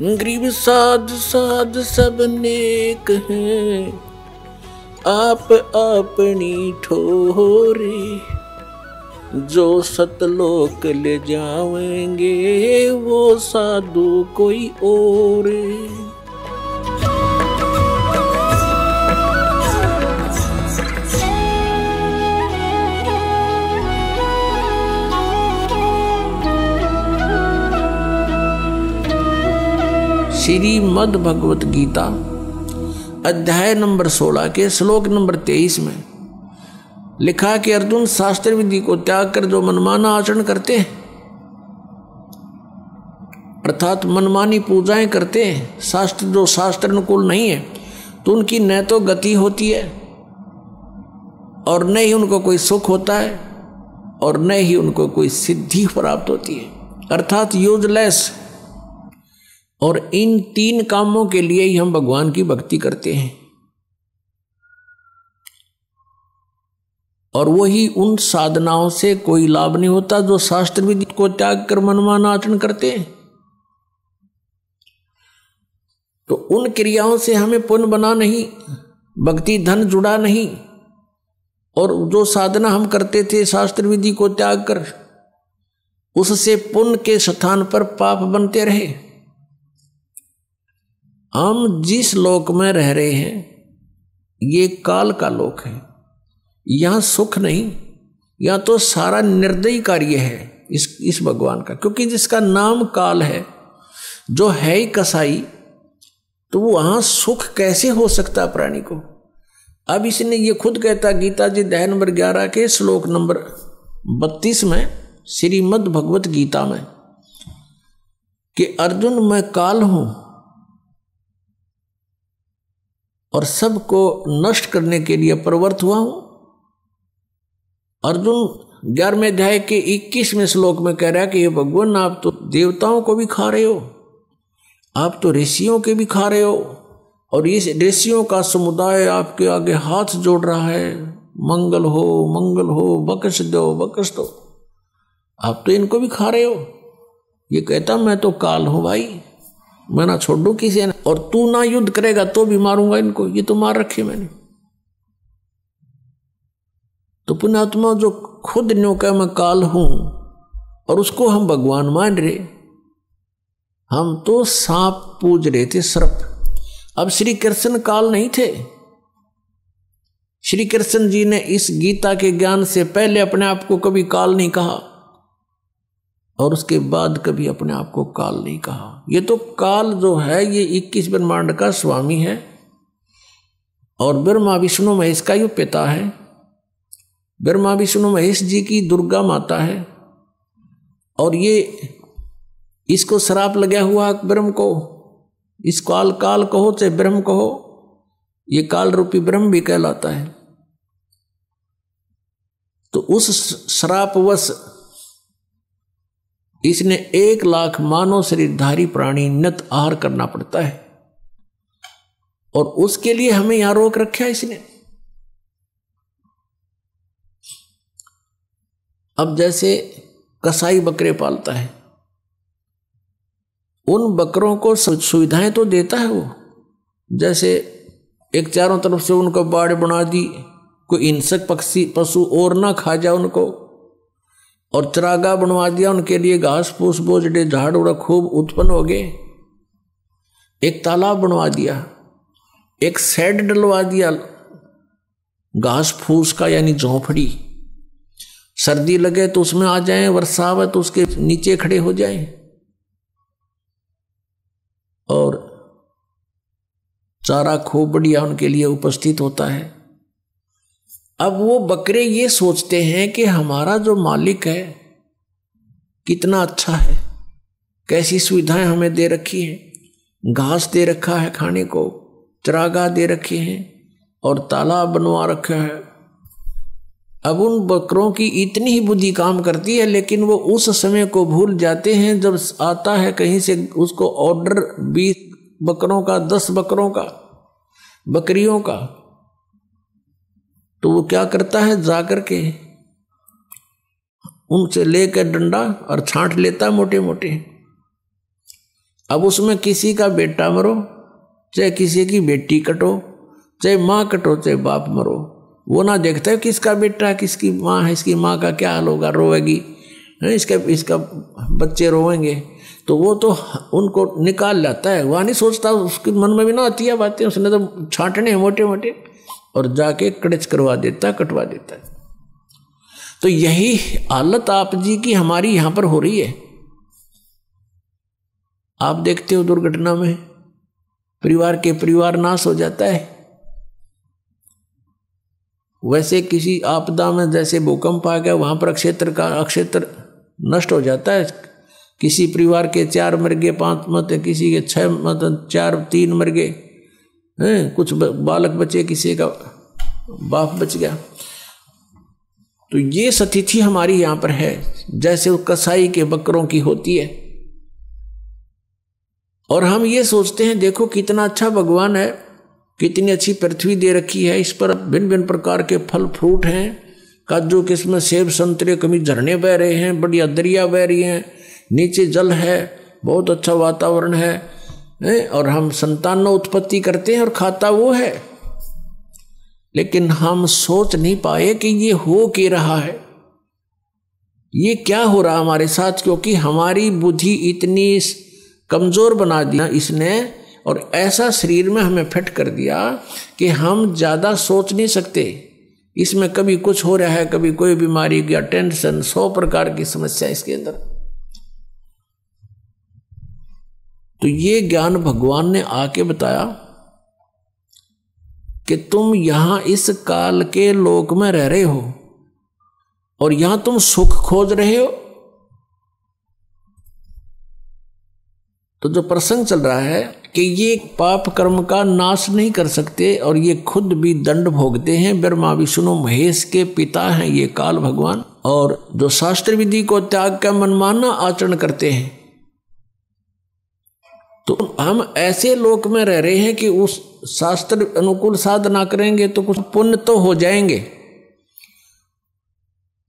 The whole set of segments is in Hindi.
गरीब साध साध सब नेक हैं, आप अपनी ठोरे, जो सतलोक ले जाएंगे वो साधु कोई और। श्रीमद् भगवत गीता अध्याय नंबर 16 के श्लोक नंबर 23 में लिखा कि अर्जुन, शास्त्र विधि को त्याग कर जो मनमाना आचरण करते हैं, अर्थात मनमानी पूजाएं करते हैं, जो शास्त्र अनुकूल नहीं है, तो उनकी न तो गति होती है और न ही उनको कोई सुख होता है और न ही उनको कोई सिद्धि प्राप्त होती है, अर्थात यूजलेस। और इन 3 कामों के लिए ही हम भगवान की भक्ति करते हैं, और वही उन साधनाओं से कोई लाभ नहीं होता जो शास्त्र विधि को त्याग कर मनमाना आचरण करते हैं। तो उन क्रियाओं से हमें पुण्य बना नहीं, भक्ति धन जुड़ा नहीं, और जो साधना हम करते थे शास्त्र विधि को त्याग कर, उससे पुण्य के स्थान पर पाप बनते रहे। हम जिस लोक में रह रहे हैं ये काल का लोक है, यहाँ सुख नहीं, यहाँ तो सारा निर्दयी कार्य है इस भगवान का, क्योंकि जिसका नाम काल है, जो है ही कसाई, तो वहाँ सुख कैसे हो सकता प्राणी को। अब इसने ये खुद कहता गीता जी अध्याय नंबर 11 के श्लोक नंबर 32 में श्रीमद् भगवत गीता में कि अर्जुन, मैं काल हूं और सबको नष्ट करने के लिए प्रवृत्त हुआ हूं। अर्जुन 11वें अध्याय के 21वें श्लोक में कह रहा है कि ये भगवान, आप तो देवताओं को भी खा रहे हो, आप तो ऋषियों के भी खा रहे हो, और इस ऋषियों का समुदाय आपके आगे हाथ जोड़ रहा है, मंगल हो, बख्श दो। आप तो इनको भी खा रहे हो। ये कहता मैं तो काल हूं भाई, मैं ना छोड़ दूं किसी ने, और तू ना युद्ध करेगा तो भी मारूंगा इनको, ये तो मार रखे मैंने। तो पुण्यात्मा जो खुद न्यों का मैं काल हूं और उसको हम भगवान मान रहे, हम तो सांप पूज रहे थे, सर्प। अब श्री कृष्ण काल नहीं थे। श्री कृष्ण जी ने इस गीता के ज्ञान से पहले अपने आप को कभी काल नहीं कहा और उसके बाद कभी अपने आप को काल नहीं कहा। ये तो काल जो है ये 21 ब्रह्मांड का स्वामी है और ब्रह्मा विष्णु महेश का ये पिता है। ब्रह्मा विष्णु महेश जी की दुर्गा माता है, और ये इसको श्राप लगा हुआ ब्रह्म को, इस काल कहो चाहे ब्रह्म कहो, ये काल रूपी ब्रह्म भी कहलाता है। तो उस श्रापवश इसने 1 लाख मानव शरीरधारी प्राणी नित आहार करना पड़ता है, और उसके लिए हमें यहां रोक रखा है इसने। अब जैसे कसाई बकरे पालता है, उन बकरों को सुविधाएं तो देता है वो, जैसे एक चारों तरफ से उनको बाड़ बना दी, कोई हिंसक पशु और ना खा जाए उनको, और चरागाह बनवा दिया उनके लिए, घास फूस बोझड़े झाड़ उड़ा खूब उत्पन्न हो गए। एक तालाब बनवा दिया, एक शेड डलवा दिया घास फूस का, यानी झोंपड़ी। सर्दी लगे तो उसमें आ जाएं, वर्षा आवे तो उसके नीचे खड़े हो जाएं, और चारा खूब बढ़िया उनके लिए उपस्थित होता है। अब वो बकरे ये सोचते हैं कि हमारा जो मालिक है कितना अच्छा है, कैसी सुविधाएं हमें दे रखी है, घास दे रखा है खाने को, चरागाह दे रखे हैं और तालाब बनवा रखा है। अब उन बकरों की इतनी ही बुद्धि काम करती है, लेकिन वो उस समय को भूल जाते हैं जब आता है कहीं से उसको ऑर्डर 20 बकरों का, 10 बकरों का, बकरियों का, तो वो क्या करता है, जाकर के उनसे लेकर डंडा और छांट लेता मोटे मोटे। अब उसमें किसी का बेटा मरो, चाहे किसी की बेटी कटो, चाहे माँ कटो, चाहे बाप मरो, वो ना देखता है किसका बेटा है, किसकी माँ है, इसकी माँ का क्या हाल होगा, रोएगी, इसका बच्चे रोएंगे, तो वो तो उनको निकाल लाता है। वह नहीं सोचता, उसके मन में भी ना आती है बातें, उसने तो छांटने मोटे मोटे और जाके कड़च करवा देता, कटवा देता है। तो यही हालत आप जी की हमारी यहां पर हो रही है। आप देखते हो दुर्घटना में परिवार नाश हो जाता है। वैसे किसी आपदा में जैसे भूकंप आ गया, वहां पर अक्षेत्र नष्ट हो जाता है। किसी परिवार के 4 मर गए, 5 मत, किसी के 6 मत, 3 मर गए, कुछ बालक बचे, किसी का बाप बच गया। तो ये स्थिति हमारी यहां पर है, जैसे वो कसाई के बकरों की होती है। और हम ये सोचते हैं देखो कितना अच्छा भगवान है, कितनी अच्छी पृथ्वी दे रखी है, इस पर भिन्न भिन्न प्रकार के फल फ्रूट हैं, काजू किस्म, सेब संतरे, कभी झरने बह रहे हैं, बढ़िया दरिया बह रही हैं, नीचे जल है, बहुत अच्छा वातावरण है, और हम संतान उत्पत्ति करते हैं और खाता वो है। लेकिन हम सोच नहीं पाए कि ये हो क्या रहा है, ये क्या हो रहा हमारे साथ, क्योंकि हमारी बुद्धि इतनी कमजोर बना दिया इसने, और ऐसा शरीर में हमें फिट कर दिया कि हम ज्यादा सोच नहीं सकते। इसमें कभी कुछ हो रहा है, कभी कोई बीमारी या टेंशन, 100 प्रकार की समस्या इसके अंदर। तो ये ज्ञान भगवान ने आके बताया कि तुम यहां इस काल के लोक में रह रहे हो और यहां तुम सुख खोज रहे हो। तो जो प्रसंग चल रहा है कि ये पाप कर्म का नाश नहीं कर सकते और ये खुद भी दंड भोगते हैं। ब्रह्मा विष्णु महेश के पिता हैं ये काल भगवान, और जो शास्त्र विधि को त्याग कर मनमाना आचरण करते हैं। तो हम ऐसे लोक में रह रहे हैं कि उस शास्त्र अनुकूल साधना करेंगे तो कुछ पुण्य तो हो जाएंगे,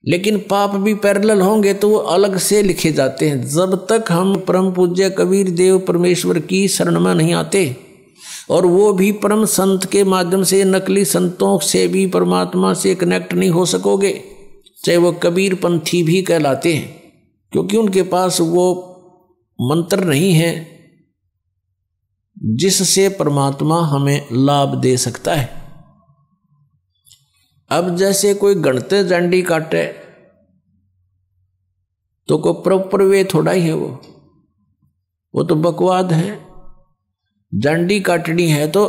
लेकिन पाप भी पैरेलल होंगे तो वो अलग से लिखे जाते हैं। जब तक हम परम पूज्य कबीर देव परमेश्वर की शरण में नहीं आते, और वो भी परम संत के माध्यम से, नकली संतों से भी परमात्मा से कनेक्ट नहीं हो सकोगे, चाहे वो कबीर पंथी भी कहलाते हैं, क्योंकि उनके पास वो मंत्र नहीं है जिससे परमात्मा हमें लाभ दे सकता है। अब जैसे कोई गणते जांडी काटे तो को प्रॉपर वे थोड़ा ही है, वो तो बकवाद है। जांडी काटनी है तो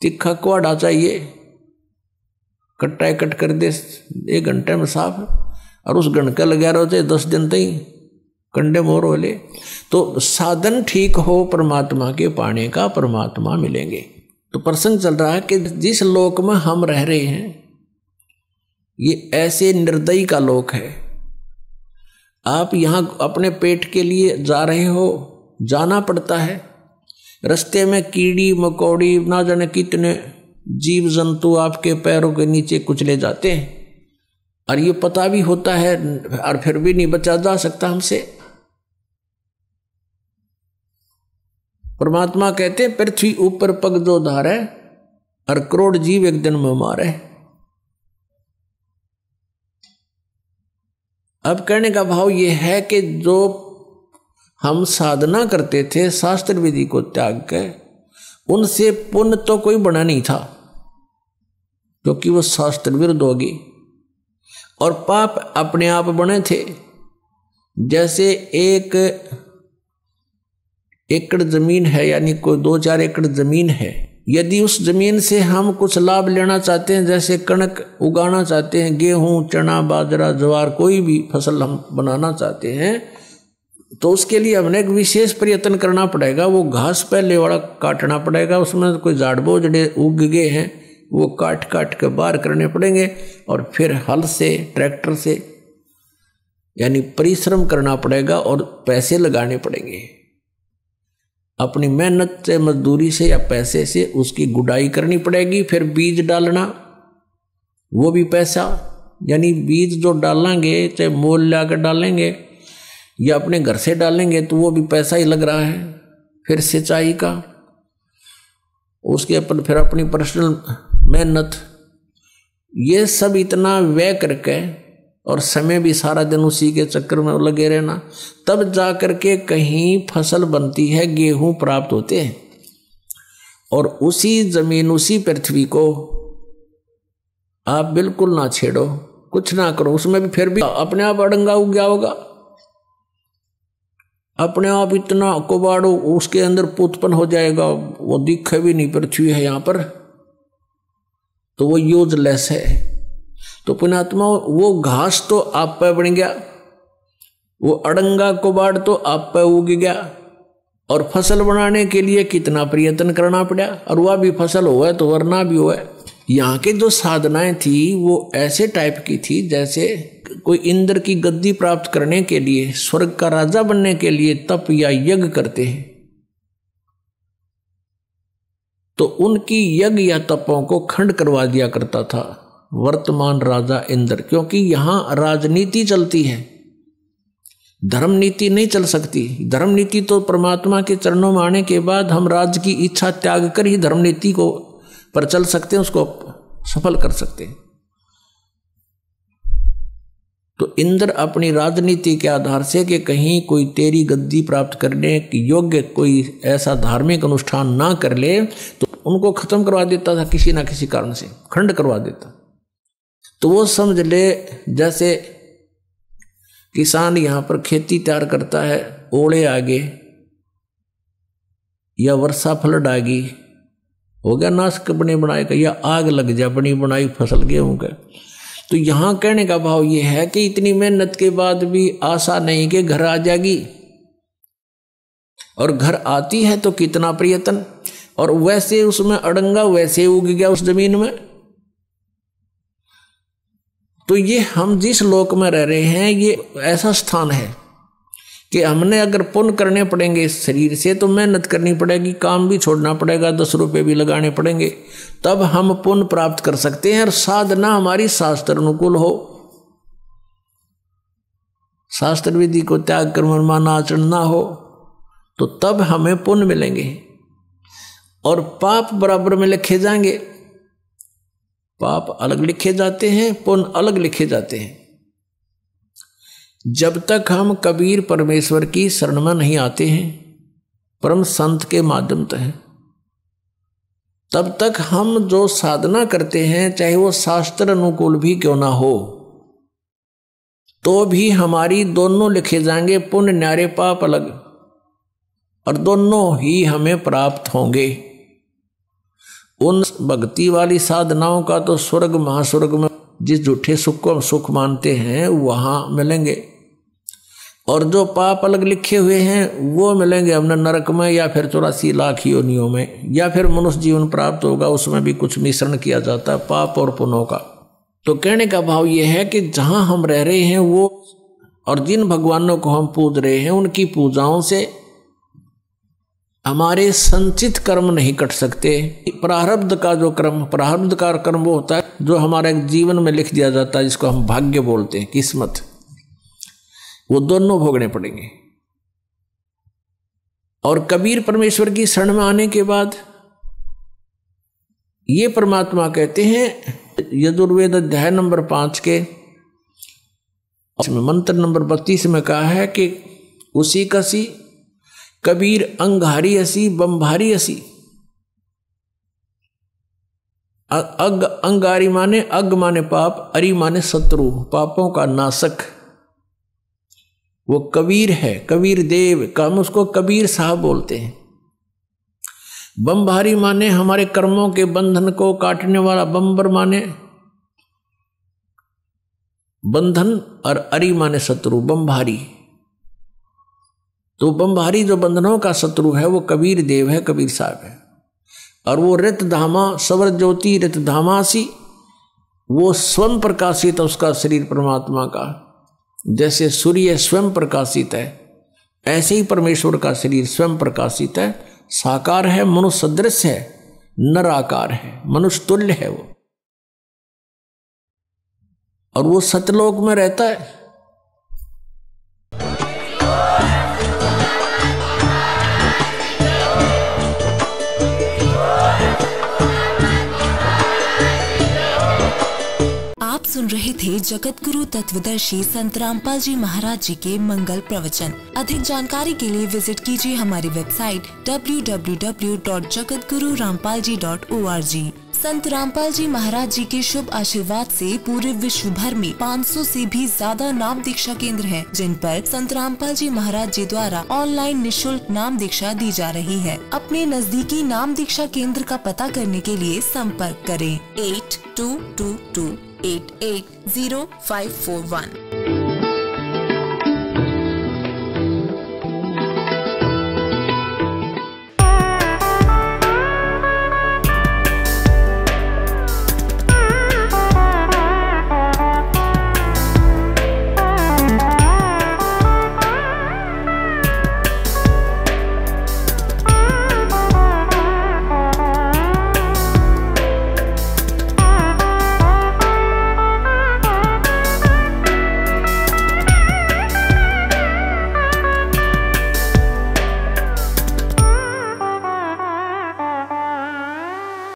तिखा कुआड़ा चाहिए, कट्टा कट कर दे 1 घंटे में साफ, और उस गणका लगा रहे होते 10 दिन तक कंडे मोर होले। तो साधन ठीक हो परमात्मा के पाने का, परमात्मा मिलेंगे। तो प्रसंग चल रहा है कि जिस लोक में हम रह रहे हैं ये ऐसे निर्दयी का लोक है। आप यहां अपने पेट के लिए जा रहे हो, जाना पड़ता है, रास्ते में कीड़ी मकोड़ी ना जाने कितने जीव जंतु आपके पैरों के नीचे कुचले जाते हैं, और ये पता भी होता है, और फिर भी नहीं बचा जा सकता हमसे। परमात्मा कहते हैं पृथ्वी ऊपर पग जो धारे, और करोड़ जीव एक दिन में मारे। अब कहने का भाव ये है कि जो हम साधना करते थे शास्त्र विधि को त्याग कर, उनसे पुण्य तो कोई बना नहीं था, क्योंकि वो शास्त्र विरुद्ध होगी, और पाप अपने आप बने थे। जैसे 1 एकड़ जमीन है, यानी कोई 2-4 एकड़ जमीन है, यदि उस जमीन से हम कुछ लाभ लेना चाहते हैं, जैसे कणक उगाना चाहते हैं, गेहूं, चना, बाजरा, ज्वार, कोई भी फसल हम बनाना चाहते हैं, तो उसके लिए हमने एक विशेष प्रयत्न करना पड़ेगा। वो घास पहले वाला काटना पड़ेगा, उसमें कोई झाड़ बोझड़े उग गए हैं वो काट काट के बाहर करने पड़ेंगे, और फिर हल से, ट्रैक्टर से, यानी परिश्रम करना पड़ेगा और पैसे लगाने पड़ेंगे। अपनी मेहनत से, मजदूरी से या पैसे से उसकी गुड़ाई करनी पड़ेगी। फिर बीज डालना, वो भी पैसा, यानी बीज जो डालेंगे, चाहे मोल ला कर डालेंगे या अपने घर से डालेंगे, तो वो भी पैसा ही लग रहा है। फिर सिंचाई का, उसके अपन फिर अपनी पर्सनल मेहनत, ये सब इतना व्यय करके और समय भी सारा दिन उसी के चक्कर में लगे रहना, तब जा करके कहीं फसल बनती है, गेहूं प्राप्त होते हैं। और उसी जमीन, उसी पृथ्वी को आप बिल्कुल ना छेड़ो, कुछ ना करो, उसमें भी फिर भी अपने आप अड़ंगा उग गया होगा, अपने आप इतना कुबाड़ो उसके अंदर उत्पन्न हो जाएगा, वो दिखे भी नहीं पृथ्वी है यहाँ पर, तो वो यूजलेस है। तो पुण्यात्मा, वो घास तो आप पे बन गया, वो अड़ंगा कुबाड़ तो आप पे उग गया, और फसल बनाने के लिए कितना प्रयत्न करना पड़ा, और वह भी फसल हुआ तो वरना भी हुआ। यहाँ के जो साधनाएं थी वो ऐसे टाइप की थी जैसे कोई इंद्र की गद्दी प्राप्त करने के लिए, स्वर्ग का राजा बनने के लिए तप या यज्ञ करते हैं, तो उनकी यज्ञ या तपों को खंड करवा दिया करता था वर्तमान राजा इंद्र, क्योंकि यहां राजनीति चलती है, धर्म नीति नहीं चल सकती। धर्म नीति तो परमात्मा के चरणों में आने के बाद हम राज की इच्छा त्याग कर ही धर्म नीति को पर चल सकते हैं, उसको सफल कर सकते हैं। तो इंद्र अपनी राजनीति के आधार से कि कहीं कोई तेरी गद्दी प्राप्त करने की योग्य कोई ऐसा धार्मिक अनुष्ठान ना कर ले, तो उनको खत्म करवा देता था, किसी ना किसी कारण से खंड करवा देता। तो वो समझ ले जैसे किसान यहाँ पर खेती तैयार करता है, ओले आगे या वर्षा फ्लड आ गई, हो गया नाश बने बनाए का, या आग लग जा बनी बनाई फसल गेहूं का। तो यहाँ कहने का भाव ये है कि इतनी मेहनत के बाद भी आशा नहीं कि घर आ जाएगी, और घर आती है तो कितना प्रयत्न, और वैसे उसमें अड़ंगा वैसे उग गया उस जमीन में। तो ये हम जिस लोक में रह रहे हैं ये ऐसा स्थान है कि हमने अगर पुण्य करने पड़ेंगे इस शरीर से, तो मेहनत करनी पड़ेगी, काम भी छोड़ना पड़ेगा, 10 रुपये भी लगाने पड़ेंगे, तब हम पुण्य प्राप्त कर सकते हैं। और साधना हमारी शास्त्र अनुकूल हो, शास्त्र विधि को त्याग कर मनमाना आचरण ना हो, तो तब हमें पुण्य मिलेंगे। और पाप बराबर में लिखे जाएंगे, पाप अलग लिखे जाते हैं, पुण्य अलग लिखे जाते हैं। जब तक हम कबीर परमेश्वर की शरण में नहीं आते हैं, परम संत के माध्यम से, तब तक हम जो साधना करते हैं, चाहे वो शास्त्र अनुकूल भी क्यों ना हो, तो भी हमारी दोनों लिखे जाएंगे, पुण्य न्यारे पाप अलग, और दोनों ही हमें प्राप्त होंगे। उन भक्ति वाली साधनाओं का तो स्वर्ग महास्वर्ग में जिस झूठे सुख को सुख मानते हैं वहां मिलेंगे, और जो पाप अलग लिखे हुए हैं वो मिलेंगे हमने नरक में, या फिर 84 लाख योनियों में, या फिर मनुष्य जीवन प्राप्त होगा, उसमें भी कुछ मिश्रण किया जाता है पाप और पुण्यों का। तो कहने का भाव ये है कि जहां हम रह रहे हैं वो, और जिन भगवानों को हम पूज रहे हैं, उनकी पूजाओं से हमारे संचित कर्म नहीं कट सकते। प्रारब्ध का जो कर्म, प्रारब्ध का कर्म वो होता है जो हमारे जीवन में लिख दिया जाता है, जिसको हम भाग्य बोलते हैं, किस्मत, वो दोनों भोगने पड़ेंगे। और कबीर परमेश्वर की शरण में आने के बाद ये परमात्मा कहते हैं, यजुर्वेद अध्याय नंबर 5 के मंत्र नंबर 32 में कहा है कि उसी कसी कबीर अंगारी असी बम्भारी असी। अग अंगारी माने अग माने पाप, अरि माने शत्रु, पापों का नाशक, वो कबीर है, कबीर देव का, हम उसको कबीर साहब बोलते हैं। बम्भारी माने हमारे कर्मों के बंधन को काटने वाला, बम्बर माने बंधन, और अरि माने शत्रु, बम्भारी। तो बम्भारी जो बंधनों का शत्रु है वो कबीर देव है, कबीर साहब है। और वो रित धामा सवर ज्योति रित धामासी, वो स्वयं प्रकाशित है उसका शरीर परमात्मा का, जैसे सूर्य स्वयं प्रकाशित है ऐसे ही परमेश्वर का शरीर स्वयं प्रकाशित है, साकार है, मनुष्य सदृश है, नराकार है, मनुष्य तुल्य है वो, और वो सतलोक में रहता है। सुन रहे थे जगत गुरु तत्वदर्शी संत रामपाल जी महाराज जी के मंगल प्रवचन। अधिक जानकारी के लिए विजिट कीजिए हमारी वेबसाइट www.jagatgururampalji.org। संत रामपाल जी महाराज जी के शुभ आशीर्वाद से पूरे विश्व भर में 500 से भी ज्यादा नाम दीक्षा केंद्र हैं, जिन पर संत रामपाल जी महाराज जी द्वारा ऑनलाइन निशुल्क नाम दीक्षा दी जा रही है। अपने नजदीकी नाम दीक्षा केंद्र का पता करने के लिए संपर्क करें 8222880541।